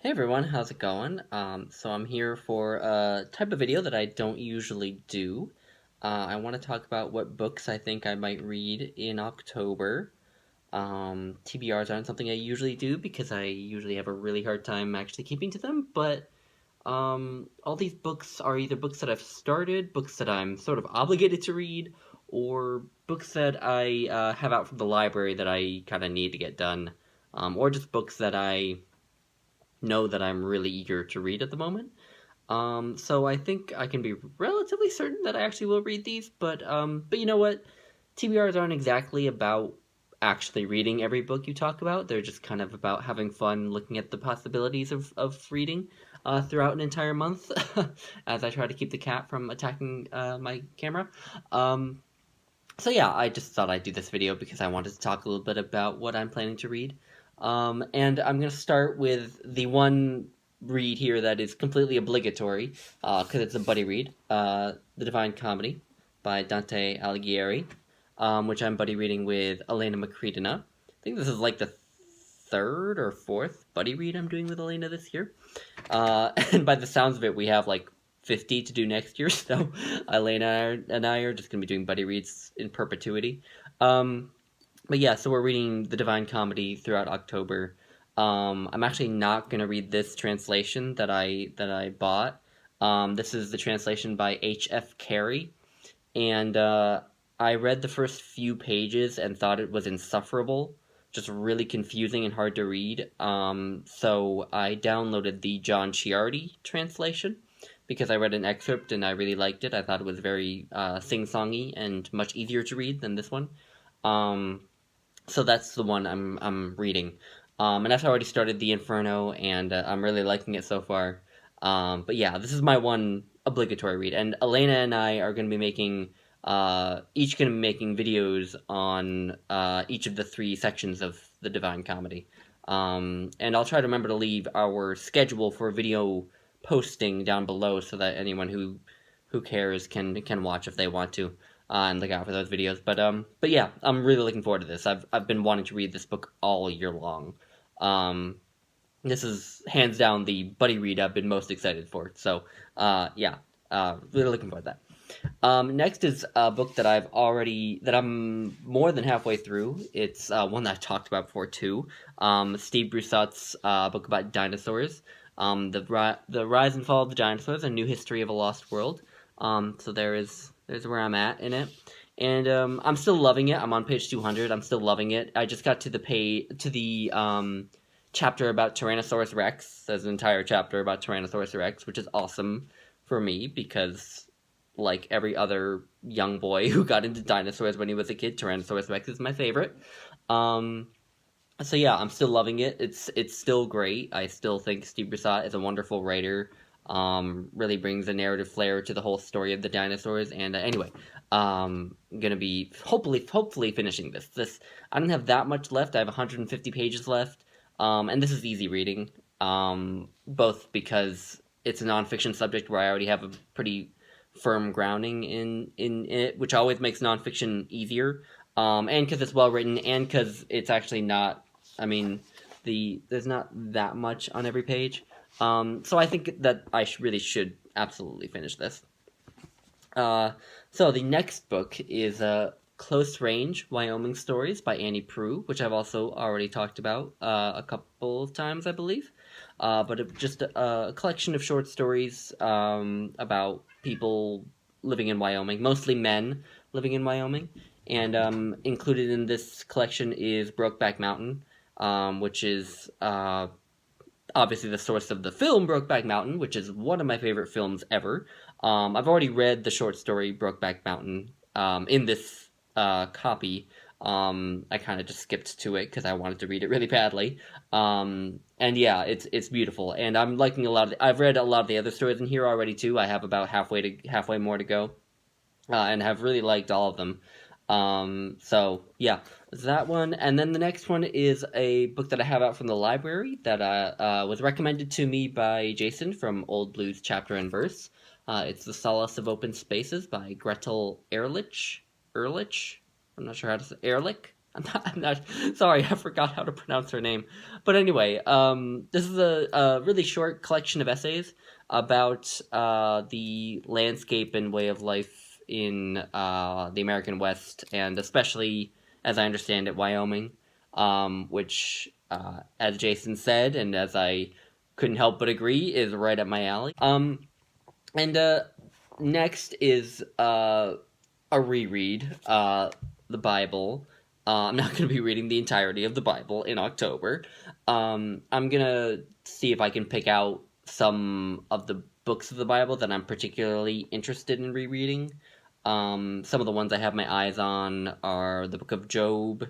Hey everyone, how's it going? So I'm here for a type of video that I don't usually do. I want to talk about what books I think I might read in October. TBRs aren't something I usually do because I usually have a really hard time actually keeping to them, but all these books are either books that I've started, books that I'm sort of obligated to read, or books that I have out from the library that I kind of need to get done, or just books that I know that I'm really eager to read at the moment. So I think I can be relatively certain that I actually will read these, but you know what? TBRs aren't exactly about actually reading every book you talk about. They're just kind of about having fun looking at the possibilities of reading throughout an entire month as I try to keep the cat from attacking my camera. Um, so yeah, I just thought I'd do this video because I wanted to talk a little bit about what I'm planning to read. And I'm going to start with the one read here that is completely obligatory, because it's a buddy read, The Divine Comedy by Dante Alighieri, which I'm buddy reading with Elena Macredina. I think this is like the third or fourth buddy read I'm doing with Elena this year. And by the sounds of it, we have like 50 to do next year, so Elena and I are just going to be doing buddy reads in perpetuity. But yeah, so we're reading The Divine Comedy throughout October. I'm actually not going to read this translation that I bought. This is the translation by H.F. Carey, and I read the first few pages and thought it was insufferable, just really confusing and hard to read. So I downloaded the John Ciardi translation because I read an excerpt and I really liked it. I thought it was very sing-songy and much easier to read than this one. Um, so that's the one I'm reading. And I've already started the Inferno, and I'm really liking it so far. But yeah, this is my one obligatory read, and Elena and I are going to be making each going to be making videos on each of the three sections of the Divine Comedy. And I'll try to remember to leave our schedule for video posting down below so that anyone who cares can watch if they want to and look out for those videos. But yeah, I'm really looking forward to this. I've been wanting to read this book all year long. Um, this is hands down the buddy read I've been most excited for. So yeah, really looking forward to that. Next is a book that I'm more than halfway through. It's one that I talked about before too. Steve Brusatte's book about dinosaurs. The Rise and Fall of the Dinosaurs: A New History of a Lost World. So there's where I'm at in it, and I'm still loving it. I'm on page 200. I'm still loving it. I just got to the chapter about Tyrannosaurus Rex. There's an entire chapter about Tyrannosaurus Rex, which is awesome for me because, like every other young boy who got into dinosaurs when he was a kid, Tyrannosaurus Rex is my favorite. Um, so yeah, I'm still loving it. It's still great. I still think Steve Brusatte is a wonderful writer. Really brings a narrative flair to the whole story of the dinosaurs. And anyway, I'm gonna be hopefully finishing this. I don't have that much left. I have 150 pages left. And this is easy reading. Both because it's a nonfiction subject where I already have a pretty firm grounding in it, which always makes nonfiction easier. And because it's well written, and because it's actually not. I mean, there's not that much on every page. So I think that I really should absolutely finish this. So the next book is Close Range Wyoming Stories by Annie Proulx, which I've also already talked about a couple of times, I believe. Just a collection of short stories about people living in Wyoming, mostly men living in Wyoming. And included in this collection is Brokeback Mountain, which is obviously the source of the film Brokeback Mountain, which is one of my favorite films ever. I've already read the short story Brokeback Mountain in this copy. I kind of just skipped to it because I wanted to read it really badly. And yeah, it's beautiful, and I'm liking a lot of. I've read a lot of the other stories in here already too. I have about halfway more to go, and have really liked all of them. So yeah, that one, and then the next one is a book that I have out from the library that was recommended to me by Jason from Old Blues Chapter and Verse. It's The Solace of Open Spaces by Gretel Ehrlich. Ehrlich? I'm not sure how to say Ehrlich. I'm not sorry, I forgot how to pronounce her name. But anyway, this is a really short collection of essays about the landscape and way of life in the American West, and especially, as I understand it, Wyoming, which, as Jason said, and as I couldn't help but agree, is right up my alley. And next is a reread, the Bible. I'm not going to be reading the entirety of the Bible in October. I'm going to see if I can pick out some of the books of the Bible that I'm particularly interested in rereading. Some of the ones I have my eyes on are the book of Job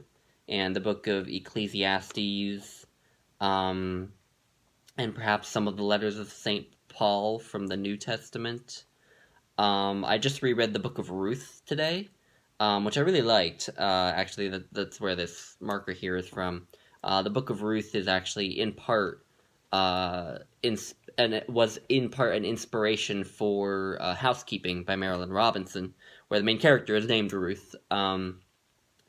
and the book of Ecclesiastes, and perhaps some of the letters of St. Paul from the New Testament. I just reread the book of Ruth today, which I really liked. Actually, that's where this marker here is from. The book of Ruth is actually in part, and it was in part an inspiration for Housekeeping by Marilyn Robinson, where the main character is named Ruth.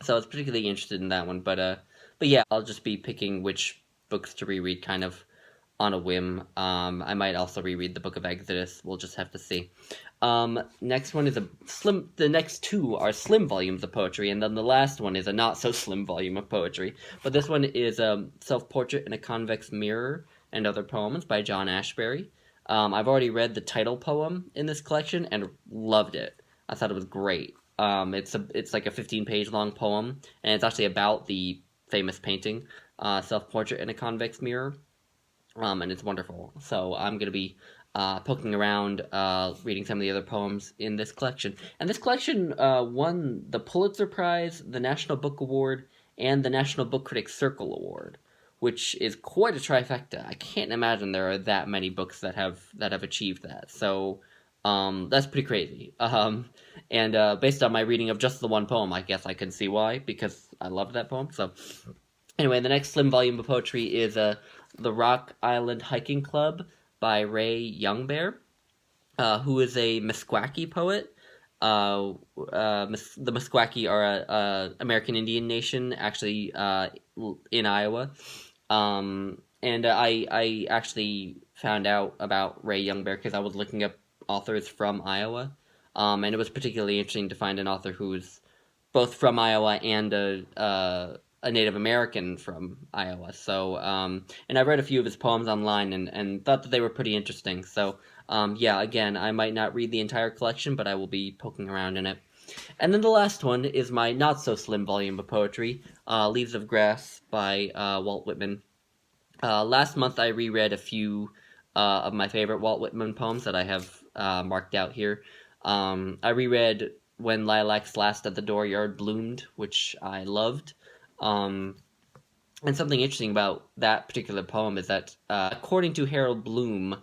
So I was particularly interested in that one, but yeah, I'll just be picking which books to reread kind of on a whim. I might also reread the book of Exodus. We'll just have to see. Next one is the next two are slim volumes of poetry, and then the last one is a not so slim volume of poetry. But this one is Self-Portrait in a Convex Mirror and Other Poems by John Ashbery. I've already read the title poem in this collection and loved it. I thought it was great. It's like a 15-page long poem, and it's actually about the famous painting, Self-Portrait in a Convex Mirror. And it's wonderful. So I'm going to be poking around, reading some of the other poems in this collection. And this collection won the Pulitzer Prize, the National Book Award, and the National Book Critics Circle Award, which is quite a trifecta. I can't imagine there are that many books that have achieved that. So that's pretty crazy. And based on my reading of just the one poem, I guess I can see why, because I loved that poem. So anyway, the next slim volume of poetry is The Rock Island Hiking Club by Ray Youngbear, who is a Meskwaki poet. The Meskwaki are a American Indian nation, actually in Iowa. And I actually found out about Ray Youngbear because I was looking up authors from Iowa. And it was particularly interesting to find an author who was both from Iowa and a Native American from Iowa. So, and I read a few of his poems online and thought that they were pretty interesting. So, yeah, again, I might not read the entire collection, but I will be poking around in it. And then the last one is my not-so-slim volume of poetry, Leaves of Grass by Walt Whitman. Last month I reread a few of my favorite Walt Whitman poems that I have marked out here. I reread When Lilacs Last at the Dooryard Bloomed, which I loved. And something interesting about that particular poem is that, according to Harold Bloom,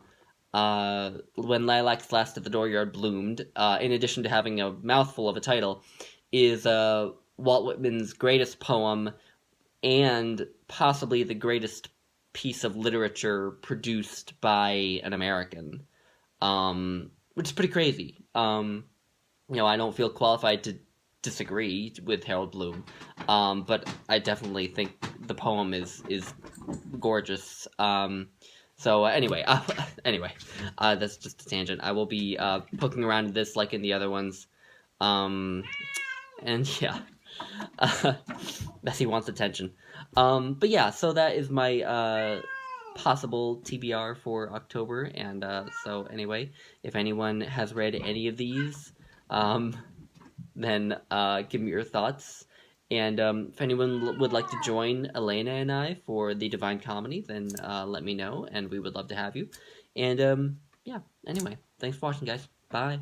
When Lilacs Last at the Dooryard Bloomed, in addition to having a mouthful of a title, is Walt Whitman's greatest poem and possibly the greatest piece of literature produced by an American, which is pretty crazy. I don't feel qualified to disagree with Harold Bloom, but I definitely think the poem is gorgeous. So anyway, that's just a tangent. I will be poking around this like in the other ones, and yeah, Bessie wants attention. But yeah, so that is my possible TBR for October, and so anyway, if anyone has read any of these, then give me your thoughts. And if anyone would like to join Elena and I for the Divine Comedy, then let me know, and we would love to have you. And yeah, anyway, thanks for watching, guys. Bye.